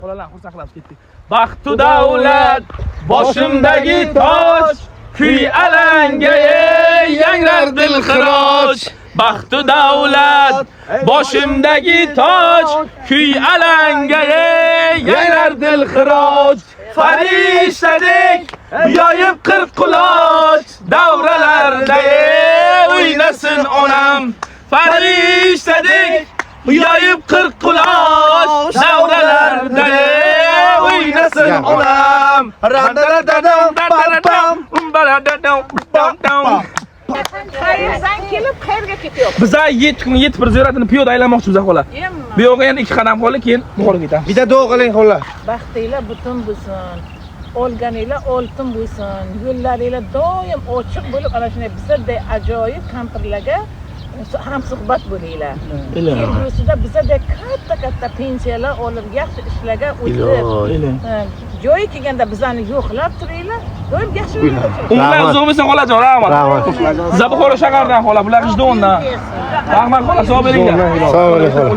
Bolalar xursand qilamiz ketdik. Baxt u davlat boshimdagi toj, kuy alanga yangrar dilxiroj. Baxt u davlat boshimdagi toj, kuy alanga yangrar dilxiroj. Farishtadek yoyib qirq quloch, davralarda o'ynasin onam. Farishtadek yoyib qirq quloch, davralarda o'ynasin onam. Qayerdan kelib qayerga ketyapsiz? Biz 7 kun 7 bir ziyoratini piyoda aylanmoqchimiz xola. Bu yoqqa endi 2 qadam qoldi, keyin Buxoroga ketamiz. Bitta duo qiling xola. Baxtinglar butun bo'lsin. Olganinglar oltin bo'lsin. Yo'llaringlar doim ochiq bo'lib, ana shunday bizday ajoyib kampirlarga ham suhbat bo'linglar. Kelgusida bizadek katta pensiyalar olib, yaxshi ishlarga o'tib, joyi kelganda bizlarni yo'qlab turinglar. Doim yaxshi o'ynaylik. Umrlar uzoq bo'lsin xolajon, rahmat. Siz Buxoro shahardan xola, bular G'ijdondan. Rahmat xola, sog' bo'linglar. Sog' bo'ling xola.